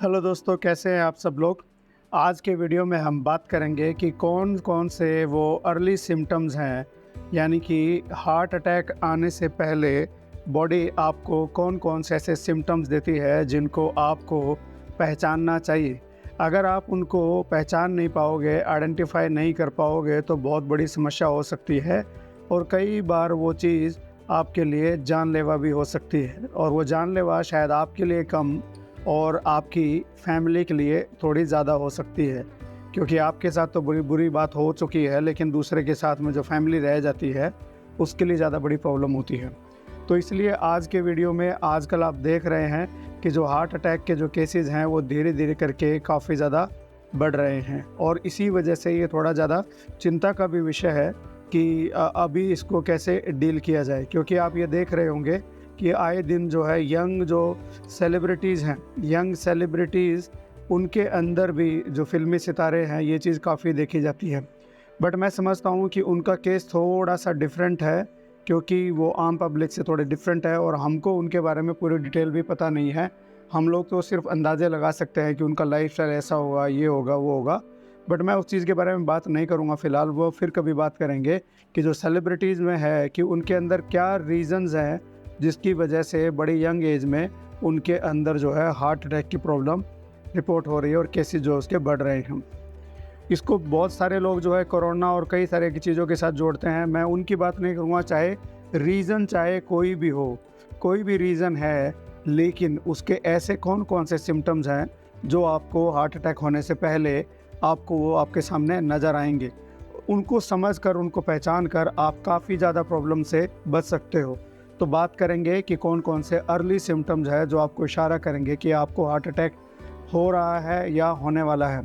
Hello दोस्तों, कैसे हैं आप सब लोग। आज के वीडियो में हम बात करेंगे कि कौन कौन से वो अर्ली सिम्टम्स हैं, यानी कि हार्ट अटैक आने से पहले बॉडी आपको कौन कौन से ऐसे सिम्टम्स देती है जिनको आपको पहचानना चाहिए। अगर आप उनको पहचान नहीं पाओगे, आइडेंटिफाई नहीं कर पाओगे तो बहुत बड़ी समस्या हो सकती है और कई बार वो चीज़ आपके लिए जानलेवा भी हो सकती है। और वो जानलेवा शायद आपके लिए कम और आपकी फैमिली के लिए थोड़ी ज़्यादा हो सकती है, क्योंकि आपके साथ तो बुरी बुरी बात हो चुकी है, लेकिन दूसरे के साथ में जो फैमिली रह जाती है उसके लिए ज़्यादा बड़ी प्रॉब्लम होती है। तो इसलिए आज के वीडियो में आजकल आप देख रहे हैं कि जो हार्ट अटैक के जो केसेस हैं वो धीरे धीरे करके काफ़ी ज़्यादा बढ़ रहे हैं और इसी वजह से ये थोड़ा ज़्यादा चिंता का भी विषय है कि अभी इसको कैसे डील किया जाए। क्योंकि आप ये देख रहे होंगे कि आए दिन जो है यंग जो सेलिब्रिटीज़ हैं, यंग सेलिब्रिटीज़ उनके अंदर भी जो फ़िल्मी सितारे हैं ये चीज़ काफ़ी देखी जाती है। बट मैं समझता हूँ कि उनका केस थोड़ा सा डिफरेंट है, क्योंकि वो आम पब्लिक से थोड़े डिफरेंट है और हमको उनके बारे में पूरी डिटेल भी पता नहीं है। हम लोग तो सिर्फ अंदाज़े लगा सकते हैं कि उनका लाइफ़स्टाइल ऐसा होगा, ये होगा, वो होगा। बट मैं उस चीज़ के बारे में बात नहीं करूँगा फ़िलहाल, वो फिर कभी बात करेंगे कि जो सेलिब्रिटीज़ में है कि उनके अंदर क्या रीज़न्स हैं जिसकी वजह से बड़ी यंग एज में उनके अंदर जो है हार्ट अटैक की प्रॉब्लम रिपोर्ट हो रही है और केसेस जो उसके बढ़ रहे हैं। इसको बहुत सारे लोग जो है कोरोना और कई सारे की चीज़ों के साथ जोड़ते हैं। मैं उनकी बात नहीं करूँगा, चाहे कोई भी हो, कोई भी रीज़न है, लेकिन उसके ऐसे कौन कौन से सिम्टम्स हैं जो आपको हार्ट अटैक होने से पहले आपको वो आपके सामने नज़र आएंगे। उनको समझ कर, उनको पहचान कर आप काफ़ी ज़्यादा प्रॉब्लम से बच सकते हो। तो बात करेंगे कि कौन कौन से अर्ली सिम्टम्स है जो आपको इशारा करेंगे कि आपको हार्ट अटैक हो रहा है या होने वाला है।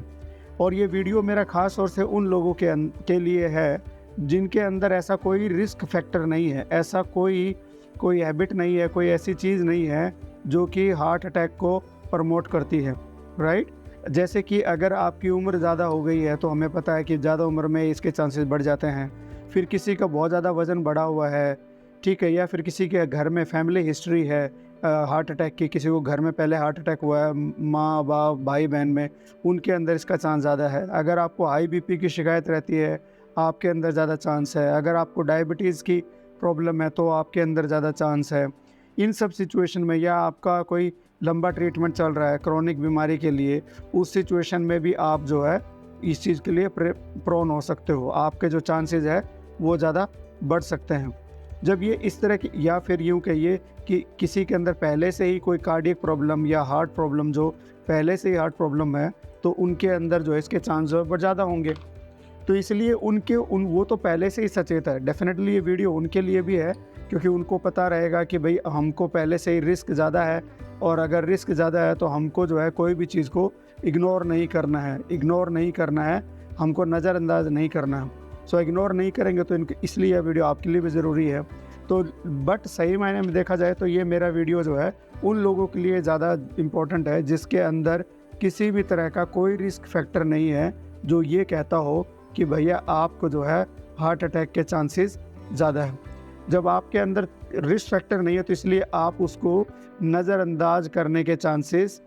और ये वीडियो मेरा ख़ास तौर से उन लोगों के लिए है जिनके अंदर ऐसा कोई रिस्क फैक्टर नहीं है, ऐसा कोई हैबिट नहीं है, कोई ऐसी चीज़ नहीं है जो कि हार्ट अटैक को प्रमोट करती है, राइट। जैसे कि अगर आपकी उम्र ज़्यादा हो गई है तो हमें पता है कि ज़्यादा उम्र में इसके चांसेस बढ़ जाते हैं। फिर किसी का बहुत ज़्यादा वज़न बढ़ा हुआ है, ठीक है, या फिर किसी के घर में फैमिली हिस्ट्री है हार्ट अटैक की, किसी को घर में पहले हार्ट अटैक हुआ है, माँ बाप भाई बहन में, उनके अंदर इसका चांस ज़्यादा है। अगर आपको हाई बीपी की शिकायत रहती है, आपके अंदर ज़्यादा चांस है। अगर आपको डायबिटीज़ की प्रॉब्लम है तो आपके अंदर ज़्यादा चांस है। इन सब सिचुएशन में, या आपका कोई लंबा ट्रीटमेंट चल रहा है क्रॉनिक बीमारी के लिए, उस सिचुएशन में भी आप जो है इस चीज़ के लिए प्रोन हो सकते हो। आपके जो चांसेस है वो ज़्यादा बढ़ सकते हैं जब ये इस तरह की, या फिर यूँ कहिए कि किसी के अंदर पहले से ही कोई कार्डियक प्रॉब्लम या हार्ट प्रॉब्लम, जो पहले से ही हार्ट प्रॉब्लम है, तो उनके अंदर जो है इसके चांस जो है बहुत ज़्यादा होंगे। तो इसलिए वो तो पहले से ही सचेत है। डेफ़िनेटली ये वीडियो उनके लिए भी है, क्योंकि उनको पता रहेगा कि भाई हमको पहले से ही रिस्क ज़्यादा है, और अगर रिस्क ज़्यादा है तो हमको जो है कोई भी चीज़ को इग्नोर नहीं करना है, हमको नज़रअंदाज नहीं करना है। सो इग्नोर नहीं करेंगे तो इसलिए यह वीडियो आपके लिए भी ज़रूरी है। तो बट सही मायने में देखा जाए तो ये मेरा वीडियो जो है उन लोगों के लिए ज़्यादा इम्पोर्टेंट है जिसके अंदर किसी भी तरह का कोई रिस्क फैक्टर नहीं है जो ये कहता हो कि भैया आपको जो है हार्ट अटैक के चांसेस ज़्यादा है। जब आपके अंदर रिस्क फैक्टर नहीं है तो इसलिए आप उसको नज़रअंदाज करने के चांसेस,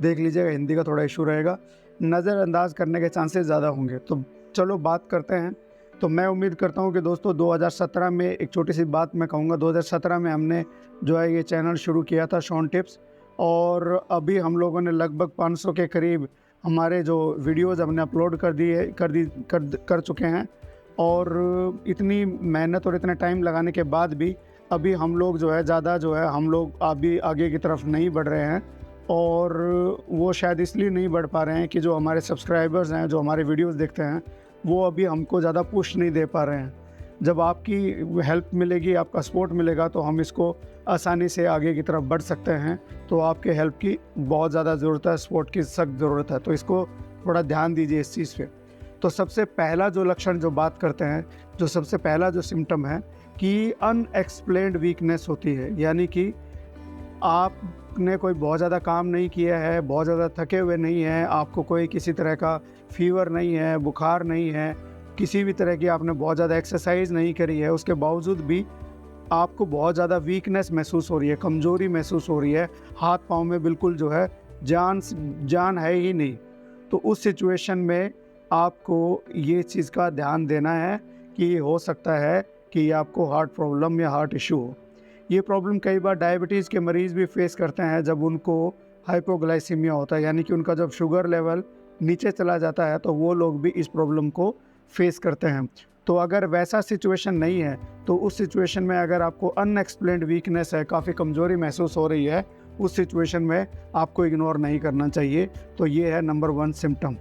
देख लीजिएगा हिंदी का थोड़ा इशू रहेगा, नज़रअंदाज करने के चांसेस ज़्यादा होंगे। तो चलो बात करते हैं। तो मैं उम्मीद करता हूं कि दोस्तों 2017 में, एक छोटी सी बात मैं कहूँगा, 2017 में हमने जो है ये चैनल शुरू किया था शॉन टिप्स, और अभी हम लोगों ने लगभग 500 के करीब हमारे जो वीडियोज़ हमने अपलोड कर चुके हैं। और इतनी मेहनत और इतना टाइम लगाने के बाद भी अभी हम लोग जो है ज़्यादा जो है हम लोग अभी आगे की तरफ नहीं बढ़ रहे हैं। और वो शायद इसलिए नहीं बढ़ पा रहे हैं कि जो हमारे सब्सक्राइबर्स हैं, जो हमारे वीडियोस देखते हैं, वो अभी हमको ज़्यादा पुश नहीं दे पा रहे हैं। जब आपकी हेल्प मिलेगी, आपका सपोर्ट मिलेगा, तो हम इसको आसानी से आगे की तरफ बढ़ सकते हैं। तो आपके हेल्प की बहुत ज़्यादा ज़रूरत है, सपोर्ट की सख्त ज़रूरत है, तो इसको थोड़ा ध्यान दीजिए इस चीज़ पे। तो सबसे पहला जो लक्षण जो बात करते हैं, जो सबसे पहला जो सिम्टम है कि अनएक्सप्लेन्ड वीकनेस होती है, यानी कि आपने कोई बहुत ज़्यादा काम नहीं किया है, बहुत ज़्यादा थके हुए नहीं हैं, आपको कोई किसी तरह का फ़ीवर नहीं है, बुखार नहीं है, किसी भी तरह की आपने बहुत ज़्यादा एक्सरसाइज नहीं करी है, उसके बावजूद भी आपको बहुत ज़्यादा वीकनेस महसूस हो रही है, कमज़ोरी महसूस हो रही है, हाथ पाँव में बिल्कुल जो है जान है ही नहीं, तो उस सिचुएशन में आपको ये चीज़ का ध्यान देना है कि हो सकता है कि आपको हार्ट प्रॉब्लम या हार्ट इशू हो। ये प्रॉब्लम कई बार डायबिटीज़ के मरीज़ भी फेस करते हैं जब उनको हाइपोग्लाइसीमिया होता है, यानी कि उनका जब शुगर लेवल नीचे चला जाता है तो वो लोग भी इस प्रॉब्लम को फेस करते हैं। तो अगर वैसा सिचुएशन नहीं है तो उस सिचुएशन में अगर आपको अनएक्सप्लेन्ड वीकनेस है, काफ़ी कमज़ोरी महसूस हो रही है, उस सिचुएशन में आपको इग्नोर नहीं करना चाहिए। तो ये है नंबर 1 सिम्टम।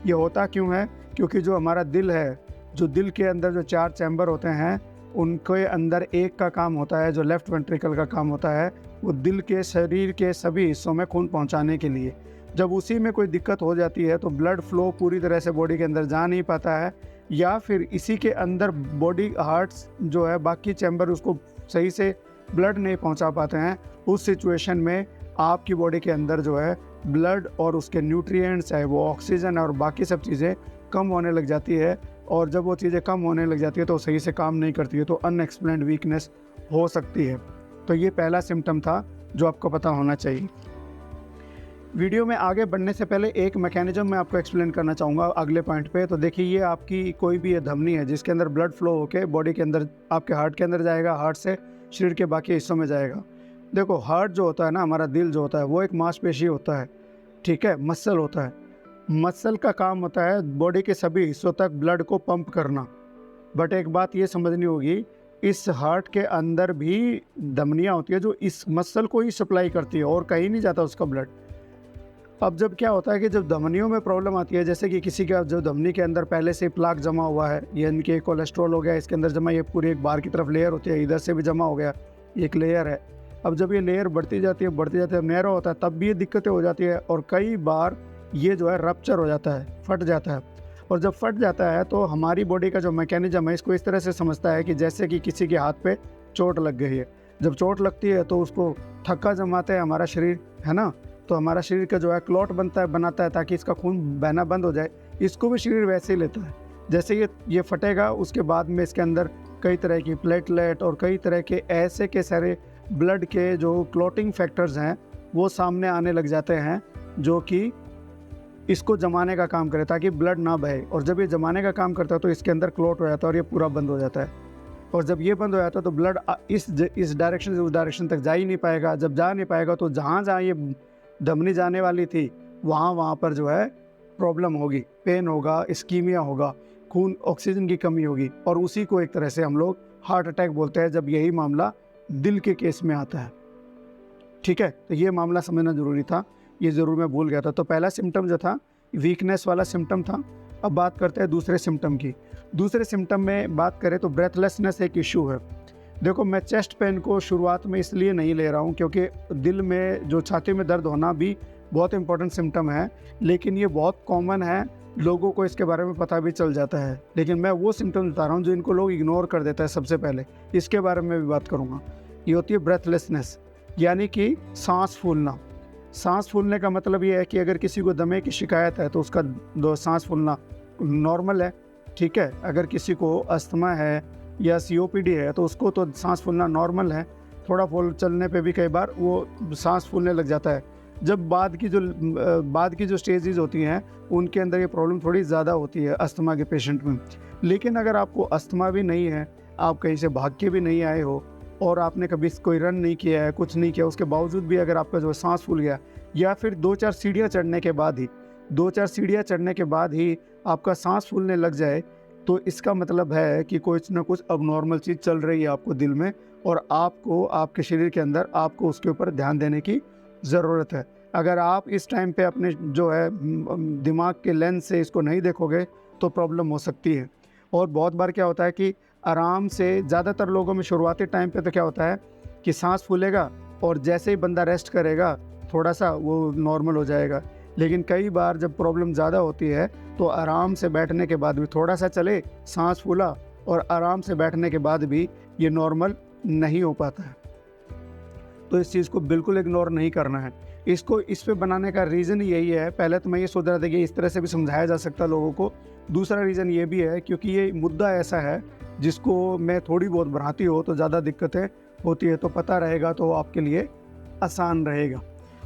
ये होता क्यों है? क्योंकि जो हमारा दिल है, जो दिल के अंदर जो 4 चैम्बर होते हैं, उनके अंदर एक का काम होता है, जो लेफ़्ट वेंट्रिकल का काम होता है, वो दिल के शरीर के सभी हिस्सों में खून पहुंचाने के लिए। जब उसी में कोई दिक्कत हो जाती है तो ब्लड फ्लो पूरी तरह से बॉडी के अंदर जा नहीं पाता है, या फिर इसी के अंदर बॉडी हार्ट्स जो है बाकी चैम्बर उसको सही से ब्लड नहीं पहुंचा पाते हैं। उस सिचुएशन में आपकी बॉडी के अंदर जो है ब्लड और उसके न्यूट्रिएंट्स है, वो ऑक्सीजन और बाकी सब चीज़ें कम होने लग जाती है, और जब वो चीज़ें कम होने लग जाती है तो सही से काम नहीं करती है, तो अनएक्सप्लेन्ड वीकनेस हो सकती है। तो ये पहला सिम्टम था जो आपको पता होना चाहिए। वीडियो में आगे बढ़ने से पहले एक मैकेनिज्म मैं आपको एक्सप्लेन करना चाहूँगा अगले पॉइंट पे। तो देखिए, ये आपकी कोई भी ये धमनी है जिसके अंदर ब्लड फ्लो होके बॉडी के अंदर आपके हार्ट के अंदर जाएगा, हार्ट से शरीर के बाकी हिस्सों में जाएगा। देखो, हार्ट जो होता है ना, हमारा दिल जो होता है, वो एक मांसपेशी होता है, ठीक है, मसल होता है। मसल का काम होता है बॉडी के सभी हिस्सों तक ब्लड को पंप करना। बट एक बात ये समझनी होगी, इस हार्ट के अंदर भी धमनियाँ होती है जो इस मसल को ही सप्लाई करती है और कहीं नहीं जाता उसका ब्लड। अब जब क्या होता है कि जब धमनियों में प्रॉब्लम आती है, जैसे कि किसी का जो धमनी के अंदर पहले से प्लाक जमा हुआ है, यानी कि कोलेस्ट्रॉल हो गया इसके अंदर जमा, ये पूरी एक बाहर की तरफ लेयर होती है, इधर से भी जमा हो गया, एक लेयर है। अब जब ये लेयर बढ़ती जाती है नहरा होता है, तब भी ये दिक्कतें हो जाती है, और कई बार ये जो है रप्चर हो जाता है, फट जाता है। और जब फट जाता है तो हमारी बॉडी का जो मैकेनिज्म है इसको इस तरह से समझता है कि जैसे कि किसी के हाथ पे चोट लग गई है। जब चोट लगती है तो उसको थक्का जमाता है हमारा शरीर, है ना, तो हमारा शरीर का जो है क्लॉट बनाता है ताकि इसका खून बहना बंद हो जाए। इसको भी शरीर वैसे ही लेता है। जैसे ये फटेगा, उसके बाद में इसके अंदर कई तरह की प्लेटलेट और कई तरह के ऐसे के सारे ब्लड के जो क्लॉटिंग फैक्टर्स हैं वो सामने आने लग जाते हैं, जो कि इसको जमाने का काम करे ताकि ब्लड ना बहे। और जब ये जमाने का काम करता है तो इसके अंदर क्लॉट हो जाता है और ये पूरा बंद हो जाता है। और जब ये बंद हो जाता है तो ब्लड इस डायरेक्शन से उस डायरेक्शन तक जा ही नहीं पाएगा। जब जा नहीं पाएगा तो जहाँ जहाँ ये धमनी जाने वाली थी वहाँ पर जो है प्रॉब्लम होगी, पेन होगा, इस्कीमिया होगा, खून ऑक्सीजन की कमी होगी, और उसी को एक तरह से हम लोग हार्ट अटैक बोलते हैं जब यही मामला दिल के केस में आता है। ठीक है, तो ये मामला समझना ज़रूरी था, ये ज़रूर मैं भूल गया था। तो पहला सिम्टम जो था वीकनेस वाला सिम्टम था। अब बात करते हैं दूसरे सिम्टम की। दूसरे सिम्टम में बात करें तो ब्रेथलेसनेस एक इशू है। देखो, मैं चेस्ट पेन को शुरुआत में इसलिए नहीं ले रहा हूँ क्योंकि दिल में जो छाती में दर्द होना भी बहुत इंपॉर्टेंट सिम्टम है, लेकिन ये बहुत कॉमन है, लोगों को इसके बारे में पता भी चल जाता है। लेकिन मैं वो सिम्टम बता रहा हूँ जो इनको लोग इग्नोर कर देता है। सबसे पहले इसके बारे में भी बात करूँगा। ये होती है ब्रेथलेसनेस, यानी कि सांस फूलना। सांस फूलने का मतलब ये है कि अगर किसी को दमे की शिकायत है तो उसका सांस फूलना नॉर्मल है, ठीक है। अगर किसी को अस्थमा है या COPD है तो उसको तो सांस फूलना नॉर्मल है। थोड़ा फूल चलने पे भी कई बार वो सांस फूलने लग जाता है। जब बाद की जो स्टेजेस होती हैं उनके अंदर ये प्रॉब्लम थोड़ी ज़्यादा होती है अस्थमा के पेशेंट में। लेकिन अगर आपको अस्थमा भी नहीं है, आप कहीं से भाग के भी नहीं आए हो और आपने कभी कोई रन नहीं किया है, कुछ नहीं किया, उसके बावजूद भी अगर आपका जो सांस फूल गया, या फिर 2-4 सीढ़ियाँ चढ़ने के बाद ही आपका सांस फूलने लग जाए, तो इसका मतलब है कि कुछ ना कुछ अबनॉर्मल चीज़ चल रही है आपको दिल में, और आपको आपके शरीर के अंदर आपको उसके ऊपर ध्यान देने की ज़रूरत है। अगर आप इस टाइम पे अपने जो है दिमाग के लेंस से इसको नहीं देखोगे तो प्रॉब्लम हो सकती है। और बहुत बार क्या होता है कि आराम से, ज़्यादातर लोगों में शुरुआती टाइम पे तो क्या होता है कि सांस फूलेगा और जैसे ही बंदा रेस्ट करेगा थोड़ा सा वो नॉर्मल हो जाएगा। लेकिन कई बार जब प्रॉब्लम ज़्यादा होती है तो आराम से बैठने के बाद भी थोड़ा सा चले, सांस फूला और आराम से बैठने के बाद भी ये नॉर्मल नहीं हो पाता है। तो इस चीज़ को बिल्कुल इग्नोर नहीं करना है। इसको इस पे बनाने का रीज़न यही है, पहले तो मैं ये सोच रहा था कि इस तरह से भी समझाया जा सकता है लोगों को। दूसरा रीज़न ये भी है क्योंकि ये मुद्दा ऐसा है जिसको मैं थोड़ी बहुत भ्रांति हो तो ज़्यादा दिक्कतें होती है, तो पता रहेगा तो आपके लिए आसान रहेगा।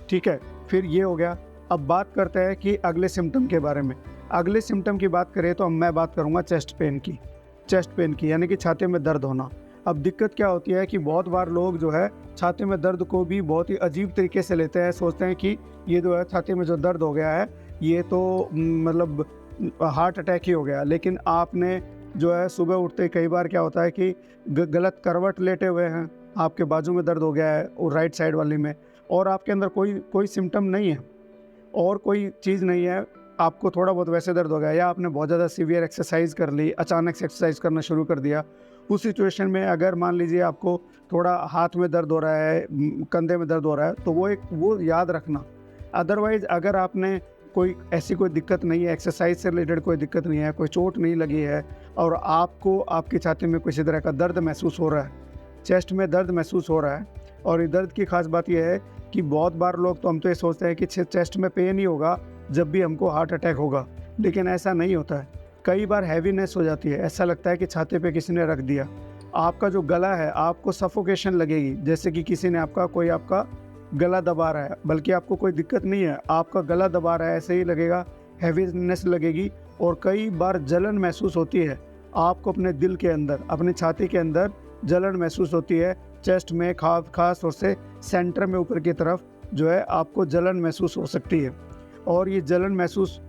ठीक है, फिर ये हो गया। अब बात करते हैं कि अगले सिम्टम के बारे में। अगले सिम्टम की बात करें तो मैं बात करूँगा चेस्ट पेन की यानी कि छाती में दर्द होना। अब दिक्कत क्या होती है कि बहुत बार लोग जो है छाती में दर्द को भी बहुत ही अजीब तरीके से लेते हैं, सोचते हैं कि ये जो है छाती में जो दर्द हो गया है ये तो मतलब हार्ट अटैक ही हो गया। लेकिन आपने जो है सुबह उठते कई बार क्या होता है कि गलत करवट लेटे हुए हैं, आपके बाजू में दर्द हो गया है और राइट साइड वाली में, और आपके अंदर कोई सिम्टम नहीं है और कोई चीज़ नहीं है, आपको थोड़ा बहुत वैसे दर्द हो गया, या आपने बहुत ज़्यादा सीवियर एक्सरसाइज कर ली, अचानक से एक्सरसाइज करना शुरू कर दिया। उस सिचुएशन में अगर मान लीजिए आपको थोड़ा हाथ में दर्द हो रहा है, कंधे में दर्द हो रहा है, तो वो याद रखना। अदरवाइज़ अगर आपने कोई ऐसी कोई दिक्कत नहीं है, एक्सरसाइज से रिलेटेड कोई दिक्कत नहीं है, कोई चोट नहीं लगी है और आपको आपकी छाती में किसी तरह का दर्द महसूस हो रहा है, चेस्ट में दर्द महसूस हो रहा है, और ये दर्द की खास बात यह है कि बहुत बार लोग तो हम तो ये सोचते हैं कि चेस्ट में पेन ही होगा जब भी हमको हार्ट अटैक होगा, लेकिन ऐसा नहीं होता है। कई बार हैवीनेस हो जाती है, ऐसा लगता है कि छाती पे किसी ने रख दिया। आपका जो गला है आपको सफोकेशन लगेगी, जैसे कि किसी ने आपका गला दबा रहा है, बल्कि आपको कोई दिक्कत नहीं है, आपका गला दबा रहा है ऐसे ही लगेगा, हैवीनेस लगेगी और कई बार जलन महसूस होती है। आपको अपने दिल के अंदर, अपनी छाती के अंदर जलन महसूस होती है, चेस्ट में खास तौर से सेंटर में ऊपर की तरफ जो है आपको जलन महसूस हो सकती है। और ये जलन महसूस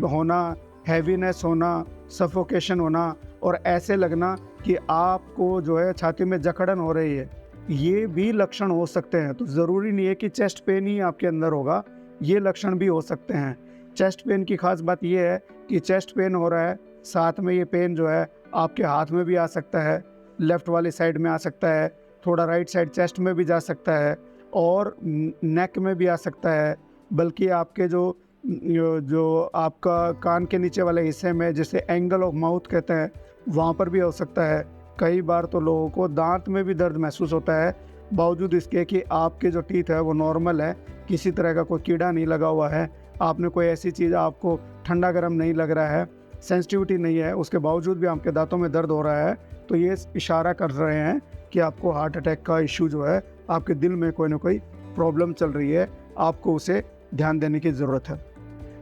होना, हैवीनेस होना, सफोकेशन होना और ऐसे लगना कि आपको जो है छाती में जकड़न हो रही है, ये भी लक्षण हो सकते हैं। तो ज़रूरी नहीं है कि चेस्ट पेन ही आपके अंदर होगा, ये लक्षण भी हो सकते हैं। चेस्ट पेन की खास बात ये है कि चेस्ट पेन हो रहा है, साथ में ये पेन जो है आपके हाथ में भी आ सकता है, लेफ़्ट वाली साइड में आ सकता है, थोड़ा राइट साइड चेस्ट में भी जा सकता है और नेक में भी आ सकता है, बल्कि आपके जो आपका कान के नीचे वाले हिस्से में, जिसे एंगल ऑफ माउथ कहते हैं, वहाँ पर भी हो सकता है। कई बार तो लोगों को दांत में भी दर्द महसूस होता है, बावजूद इसके कि आपके जो टीथ है वो नॉर्मल है, किसी तरह का कोई कीड़ा नहीं लगा हुआ है, आपने कोई ऐसी चीज़, आपको ठंडा गर्म नहीं लग रहा है, सेंसिटिविटी नहीं है, उसके बावजूद भी आपके दांतों में दर्द हो रहा है, तो ये इशारा कर रहे हैं कि आपको हार्ट अटैक का इशू जो है, आपके दिल में कोई ना कोई प्रॉब्लम चल रही है, आपको उसे ध्यान देने की ज़रूरत है।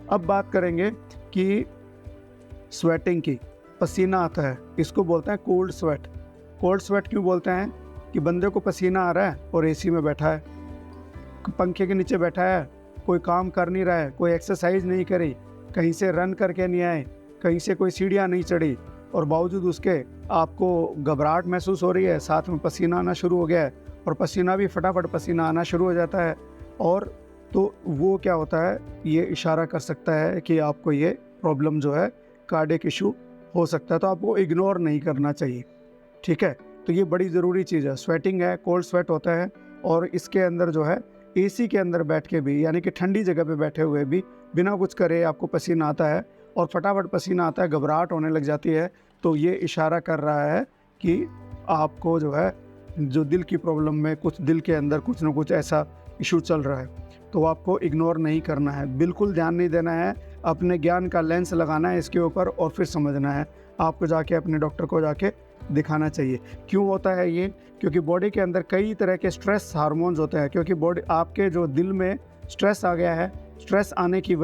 अब बात करेंगे कि स्वेटिंग की, पसीना आता है, इसको बोलते हैं कोल्ड स्वेट। कोल्ड स्वेट क्यों बोलते हैं? कि बंदे को पसीना आ रहा है और एसी में बैठा है, पंखे के नीचे बैठा है, कोई काम कर नहीं रहा है, कोई एक्सरसाइज नहीं करी, कहीं से रन करके नहीं आए, कहीं से कोई सीढ़ियाँ नहीं चढ़ी, और बावजूद उसके आपको घबराहट महसूस हो रही है, साथ में पसीना आना शुरू हो गया है और पसीना भी फटाफट पसीना आना शुरू हो जाता है, और तो वो क्या होता है, ये इशारा कर सकता है कि आपको ये प्रॉब्लम जो है कार्डियक इशू हो सकता है। तो आपको इग्नोर नहीं करना चाहिए। ठीक है, तो ये बड़ी ज़रूरी चीज़ है। स्वेटिंग है, कोल्ड स्वेट होता है, और इसके अंदर जो है एसी के अंदर बैठ के भी, यानी कि ठंडी जगह पे बैठे हुए भी बिना कुछ करे आपको पसीना आता है और फटाफट पसीना आता है, घबराहट होने लग जाती है, तो ये इशारा कर रहा है कि आपको जो है जो दिल की प्रॉब्लम में कुछ, दिल के अंदर कुछ ना कुछ ऐसा इशू चल रहा है, तो आपको इग्नोर नहीं करना है, बिल्कुल ध्यान नहीं देना है, अपने ज्ञान का लेंस लगाना है इसके ऊपर और फिर समझना है। आपको जाके अपने डॉक्टर को जाके दिखाना चाहिए। क्यों होता है ये? क्योंकि बॉडी के अंदर कई तरह के स्ट्रेस हार्मोन्स होते हैं, क्योंकि बॉडी, आपके जो दिल में स्ट्रेस आ गया है, स्ट्रेस आने की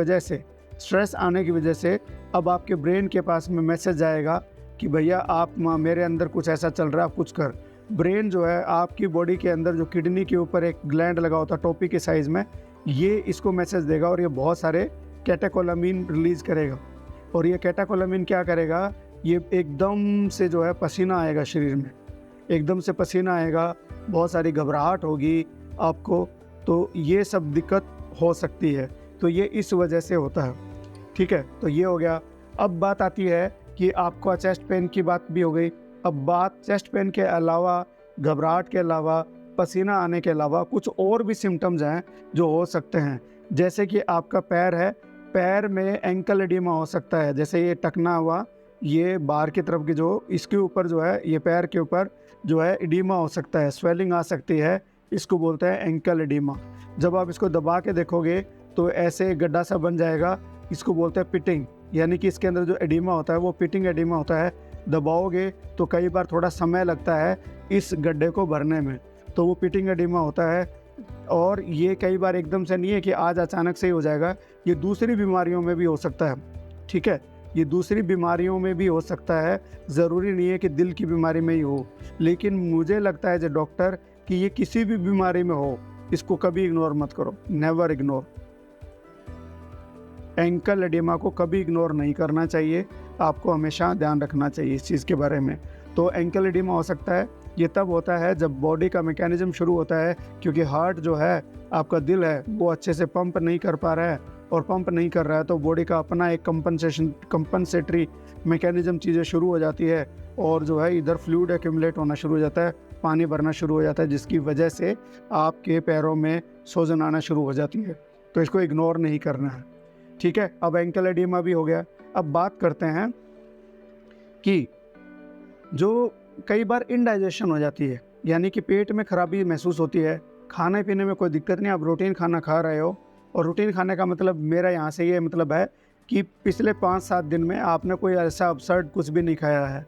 वजह से अब आपके ब्रेन के पास में मैसेज आएगा कि भैया आप, मेरे अंदर कुछ ऐसा चल रहा है, आप कुछ कर। ब्रेन जो है आपकी बॉडी के अंदर जो किडनी के ऊपर एक ग्लैंड लगा होता है टोपी के साइज़ में, ये इसको मैसेज देगा और ये बहुत सारे कैटेकोलामीन रिलीज़ करेगा, और ये कैटेकोलामीन क्या करेगा, ये एकदम से जो है पसीना आएगा शरीर में, एकदम से पसीना आएगा, बहुत सारी घबराहट होगी आपको, तो ये सब दिक्कत हो सकती है। तो ये इस वजह से होता है। ठीक है, तो ये हो गया। अब बात आती है कि आपका चेस्ट पेन की बात भी हो गई। अब बात चेस्ट पेन के अलावा, घबराहट के अलावा, पसीना आने के अलावा कुछ और भी सिम्टम्स हैं जो हो सकते हैं। जैसे कि आपका पैर है, पैर में एंकल एडिमा हो सकता है, जैसे ये टकना हुआ, ये बाहर की तरफ की जो, इसके ऊपर जो है, ये पैर के ऊपर जो है एडिमा हो सकता है, स्वेलिंग आ सकती है, इसको बोलते हैं एंकल एडिमा। जब आप इसको दबा के देखोगे तो ऐसे गड्ढा सा बन जाएगा, इसको बोलते हैं पिटिंग, यानी कि इसके अंदर जो एडिमा होता है वो पिटिंग एडिमा होता है, दबाओगे तो कई बार थोड़ा समय लगता है इस गड्ढे को भरने में, तो वो पिटिंग एडिमा होता है। और ये कई बार एकदम से नहीं है कि आज अचानक से ही हो जाएगा, ये दूसरी बीमारियों में भी हो सकता है, ठीक है। ये दूसरी बीमारियों में भी हो सकता है, ज़रूरी नहीं है कि दिल की बीमारी में ही हो। लेकिन मुझे लगता है एज ए डॉक्टर कि ये किसी भी बीमारी में हो, इसको कभी इग्नोर मत करो, नेवर इग्नोर। एंकल एडिमा को कभी इग्नोर नहीं करना चाहिए, आपको हमेशा ध्यान रखना चाहिए इस चीज़ के बारे में। तो एंकल एडिमा हो सकता है, ये तब होता है जब बॉडी का मैकेनिज्म शुरू होता है, क्योंकि हार्ट जो है, आपका दिल है, वो अच्छे से पंप नहीं कर पा रहा है, और पंप नहीं कर रहा है तो बॉडी का अपना एक कंपनसेटरी मैकेनिज्म चीज़ें शुरू हो जाती है, और जो है इधर फ्लूइड एक्यूमुलेट होना शुरू हो जाता है, पानी भरना शुरू हो जाता है, जिसकी वजह से आपके पैरों में सूजन आना शुरू हो जाती है। तो इसको इग्नोर नहीं करना है, ठीक है। अब एंकल एडिमा भी हो गया। अब बात करते हैं कि जो कई बार इनडाइजेशन हो जाती है, यानी कि पेट में खराबी महसूस होती है, खाने पीने में कोई दिक्कत नहीं, आप रूटीन खाना खा रहे हो, और रूटीन खाने का मतलब मेरा यहाँ से ये मतलब है कि पिछले 5-7 दिन में आपने कोई ऐसा अपसर्ड कुछ भी नहीं खाया है।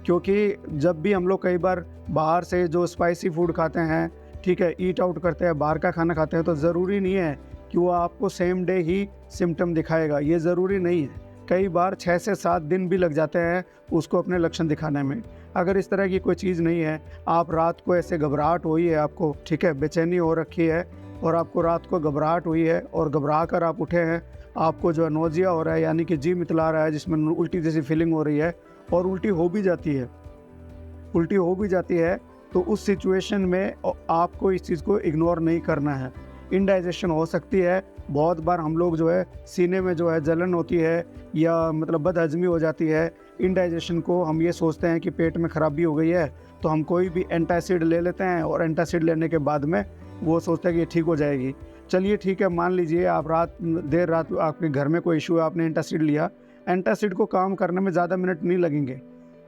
क्योंकि जब भी हम लोग कई बार बाहर से जो स्पाइसी फूड खाते हैं, ठीक है, ईट आउट करते हैं, बाहर का खाना खाते हैं, तो ज़रूरी नहीं है कि वो आपको सेम डे ही सिम्टम दिखाएगा, ये ज़रूरी नहीं है। कई बार 6 से 7 दिन भी लग जाते हैं उसको अपने लक्षण दिखाने में। अगर इस तरह की कोई चीज़ नहीं है, आप रात को ऐसे घबराहट हुई है आपको, ठीक है, बेचैनी हो रखी है, और आपको रात को घबराहट हुई है और घबरा कर आप उठे हैं, आपको जो है नोजिया हो रहा है, यानी कि जी मितला रहा है, जिसमें उल्टी जैसी फीलिंग हो रही है, और उल्टी हो भी जाती है, तो उस सिचुएशन में आपको इस चीज़ को इग्नोर नहीं करना है। इनडाइजेशन हो सकती है, बहुत बार हम लोग जो है सीने में जो है जलन होती है, या मतलब बदहजमी हो जाती है। इनडाइजेशन को हम ये सोचते हैं कि पेट में खराबी हो गई है, तो हम कोई भी एंटासिड ले लेते हैं, और एंटासिड लेने के बाद में वो सोचते हैं कि ठीक हो जाएगी। चलिए ठीक है, मान लीजिए आप देर रात आपके घर में कोई इशू है, आपने एंटासिड लिया, एंटासिड को काम करने में ज़्यादा मिनट नहीं लगेंगे,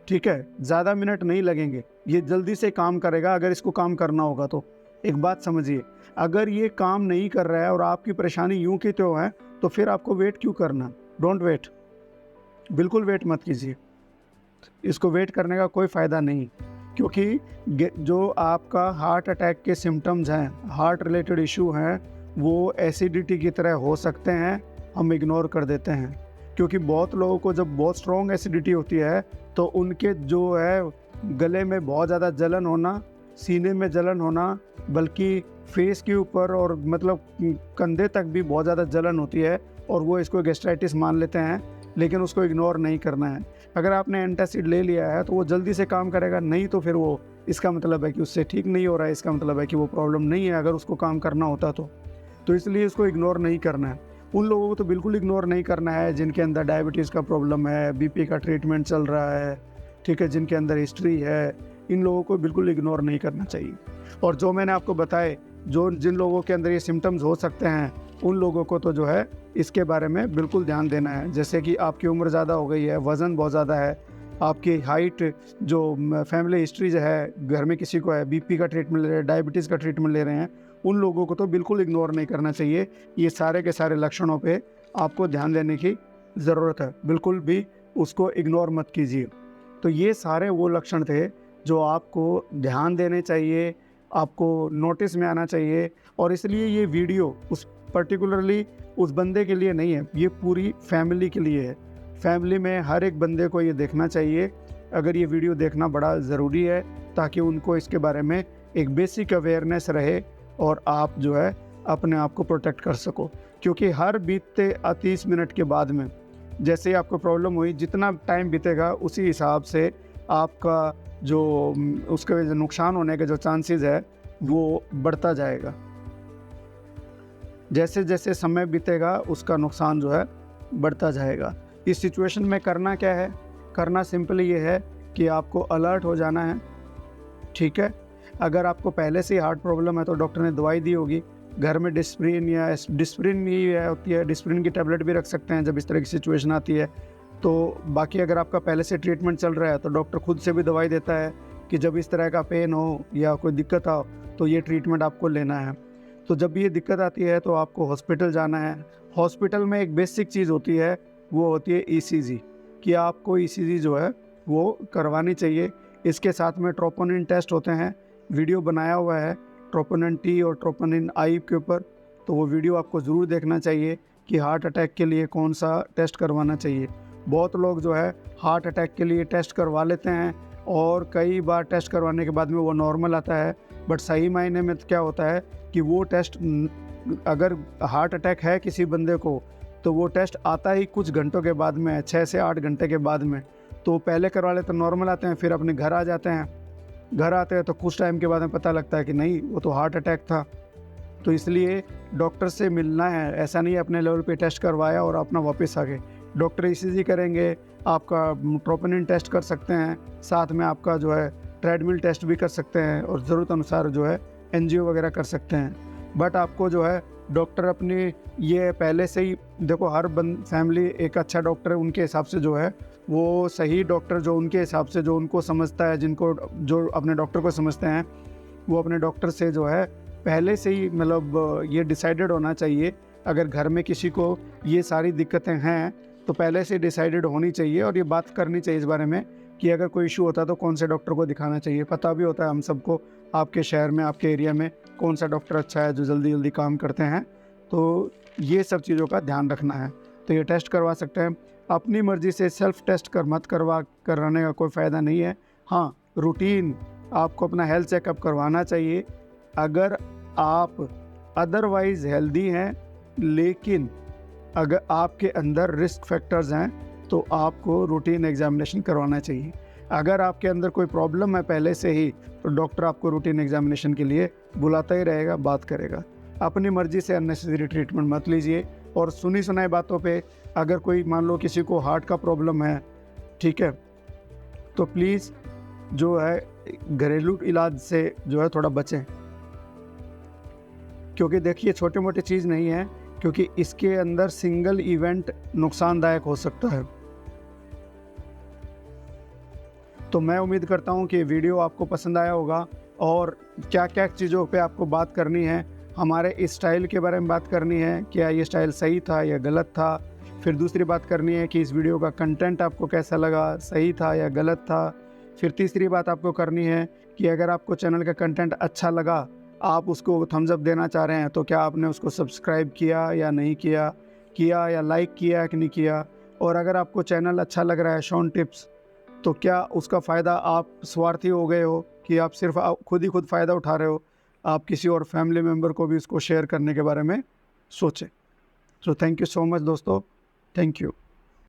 ठीक है, ज़्यादा मिनट नहीं लगेंगे, ये जल्दी से काम करेगा अगर इसको काम करना होगा तो। एक बात समझिए, अगर ये काम नहीं कर रहा है और आपकी परेशानी यूं की त्यों है, तो फिर आपको वेट क्यों करना? डोंट वेट, बिल्कुल वेट मत कीजिए, इसको वेट करने का कोई फ़ायदा नहीं। क्योंकि जो आपका हार्ट अटैक के सिम्टम्स हैं, हार्ट रिलेटेड इशू हैं, वो एसिडिटी की तरह हो सकते हैं, हम इग्नोर कर देते हैं। क्योंकि बहुत लोगों को जब बहुत स्ट्रॉन्ग एसिडिटी होती है, तो उनके जो है गले में बहुत ज़्यादा जलन होना, सीने में जलन होना, बल्कि फेस के ऊपर और मतलब कंधे तक भी बहुत ज़्यादा जलन होती है, और वो इसको गैस्ट्राइटिस मान लेते हैं, लेकिन उसको इग्नोर नहीं करना है। अगर आपने एंटासिड ले लिया है तो वो जल्दी से काम करेगा, नहीं तो फिर वो, इसका मतलब है कि उससे ठीक नहीं हो रहा है, इसका मतलब है कि वो प्रॉब्लम नहीं है अगर उसको काम करना होता तो इसलिए इसको इग्नोर नहीं करना है। उन लोगों को तो बिल्कुल इग्नोर नहीं करना है जिनके अंदर डायबिटीज़ का प्रॉब्लम है, बीपी का ट्रीटमेंट चल रहा है, ठीक है, जिनके अंदर हिस्ट्री है, इन लोगों को बिल्कुल इग्नोर नहीं करना चाहिए। और जो मैंने आपको बताए, जिन लोगों के अंदर ये सिम्टम्स हो सकते हैं, उन लोगों को तो जो है इसके बारे में बिल्कुल ध्यान देना है। जैसे कि आपकी उम्र ज़्यादा हो गई है, वज़न बहुत ज़्यादा है, आपकी हाइट, जो फैमिली हिस्ट्री जो है, घर में किसी को है, बीपी का ट्रीटमेंट ले रहे हैं, डायबिटीज़ का ट्रीटमेंट ले रहे हैं, उन लोगों को तो बिल्कुल इग्नोर नहीं करना चाहिए। ये सारे के सारे लक्षणों पे आपको ध्यान देने की ज़रूरत है, बिल्कुल भी उसको इग्नोर मत कीजिए। तो ये सारे वो लक्षण थे जो आपको ध्यान देने चाहिए, आपको नोटिस में आना चाहिए। और इसलिए ये वीडियो उस पर्टिकुलरली उस बंदे के लिए नहीं है, ये पूरी फैमिली के लिए है। फैमिली में हर एक बंदे को ये देखना चाहिए। अगर ये वीडियो देखना बड़ा ज़रूरी है, ताकि उनको इसके बारे में एक बेसिक अवेयरनेस रहे, और आप जो है अपने आप को प्रोटेक्ट कर सको। क्योंकि हर बीतते 30 मिनट के बाद में जैसे ही आपको प्रॉब्लम हुई, जितना टाइम बीतेगा उसी हिसाब से आपका जो उसके वजह से नुकसान होने के जो चांसेस है वो बढ़ता जाएगा। जैसे जैसे समय बीतेगा उसका नुकसान जो है बढ़ता जाएगा। इस सिचुएशन में करना क्या है? करना सिंपली ये है कि आपको अलर्ट हो जाना है, ठीक है। अगर आपको पहले से ही हार्ट प्रॉब्लम है तो डॉक्टर ने दवाई दी होगी, घर में डिस्प्रिन या डिस्प्रिन ही होती है, डिस्प्रिन की टैबलेट भी रख सकते हैं जब इस तरह की सिचुएशन आती है। तो बाकी अगर आपका पहले से ट्रीटमेंट चल रहा है तो डॉक्टर खुद से भी दवाई देता है कि जब इस तरह का पेन हो या कोई दिक्कत हो तो ये ट्रीटमेंट आपको लेना है। तो जब भी ये दिक्कत आती है तो आपको हॉस्पिटल जाना है। हॉस्पिटल में एक बेसिक चीज़ होती है, वो होती है ईसीजी, कि आपको ईसीजी जो है वो करवानी चाहिए। इसके साथ में ट्रोपोनिन टेस्ट होते हैं, वीडियो बनाया हुआ है ट्रोपोनिन टी और ट्रोपोनिन आई के ऊपर, तो वो वीडियो आपको ज़रूर देखना चाहिए कि हार्ट अटैक के लिए कौन सा टेस्ट करवाना चाहिए। बहुत लोग जो है हार्ट अटैक के लिए टेस्ट करवा लेते हैं और कई बार टेस्ट करवाने के बाद में वो नॉर्मल आता है, बट सही मायने में क्या होता है कि वो टेस्ट अगर हार्ट अटैक है किसी बंदे को तो वो टेस्ट आता ही कुछ घंटों के बाद में, 6 से 8 घंटे के बाद में। तो पहले करवा लेते तो नॉर्मल आते हैं, फिर अपने घर आ जाते हैं। घर आते हैं तो कुछ टाइम के बाद में पता लगता है कि नहीं, वो तो हार्ट अटैक था। तो इसलिए डॉक्टर से मिलना है, ऐसा नहीं अपने लेवल पे टेस्ट करवाया और अपना वापस आ गए। डॉक्टर ईसीजी करेंगे, आपका ट्रोपोनिन टेस्ट कर सकते हैं, साथ में आपका जो है ट्रेडमिल टेस्ट भी कर सकते हैं और ज़रूरत अनुसार जो है एंजियो वगैरह कर सकते हैं। बट आपको जो है डॉक्टर अपनी ये पहले से ही देखो, हर फैमिली एक अच्छा डॉक्टर है उनके हिसाब से जो है वो सही डॉक्टर जो उनके हिसाब से जो उनको समझता है, जिनको जो अपने डॉक्टर को समझते हैं, वो अपने डॉक्टर से जो है पहले से ही मतलब ये डिसाइडेड होना चाहिए। अगर घर में किसी को ये सारी दिक्कतें हैं तो पहले से डिसाइडेड होनी चाहिए और ये बात करनी चाहिए इस बारे में कि अगर कोई इशू होता है तो कौन से डॉक्टर को दिखाना चाहिए। पता भी होता है हम सबको, आपके शहर में, आपके एरिया में कौन सा डॉक्टर अच्छा है जो जल्दी जल्दी काम करते हैं। तो ये सब चीज़ों का ध्यान रखना है। तो ये टेस्ट करवा सकते हैं। अपनी मर्ज़ी से सेल्फ़ टेस्ट मत कराने का कोई फ़ायदा नहीं है। हाँ, रूटीन आपको अपना हेल्थ चेकअप करवाना चाहिए। अगर आप अदरवाइज़ हेल्दी हैं, लेकिन अगर आपके अंदर रिस्क फैक्टर्स हैं तो आपको रूटीन एग्जामिनेशन करवाना चाहिए। अगर आपके अंदर कोई प्रॉब्लम है पहले से ही तो डॉक्टर आपको रूटीन एग्जामिनेशन के लिए बुलाता ही रहेगा, बात करेगा। अपनी मर्ज़ी से अननेसेसरी ट्रीटमेंट मत लीजिए। और सुनी सुनाई बातों पे अगर कोई मान लो किसी को हार्ट का प्रॉब्लम है, ठीक है, तो प्लीज़ जो है घरेलू इलाज से जो है थोड़ा बचें, क्योंकि देखिए छोटे मोटे चीज़ नहीं है, क्योंकि इसके अंदर सिंगल इवेंट नुकसानदायक हो सकता है। तो मैं उम्मीद करता हूँ कि वीडियो आपको पसंद आया होगा और क्या क्या चीज़ों पे आपको बात करनी है, हमारे इस स्टाइल के बारे में बात करनी है, क्या ये स्टाइल सही था या गलत था। फिर दूसरी बात करनी है कि इस वीडियो का कंटेंट आपको कैसा लगा, सही था या गलत था। फिर तीसरी बात आपको करनी है कि अगर आपको चैनल का कंटेंट अच्छा लगा, आप उसको थम्स अप देना चाह रहे हैं, तो क्या आपने उसको सब्सक्राइब किया या नहीं किया, किया या लाइक किया कि नहीं किया। और अगर आपको चैनल अच्छा लग रहा है शॉन टिप्स, तो क्या उसका फ़ायदा आप स्वार्थी हो गए हो कि आप सिर्फ खुद फ़ायदा उठा रहे हो, आप किसी और फैमिली मेम्बर को भी उसको शेयर करने के बारे में सोचें। So thank you so much दोस्तों, थैंक यू।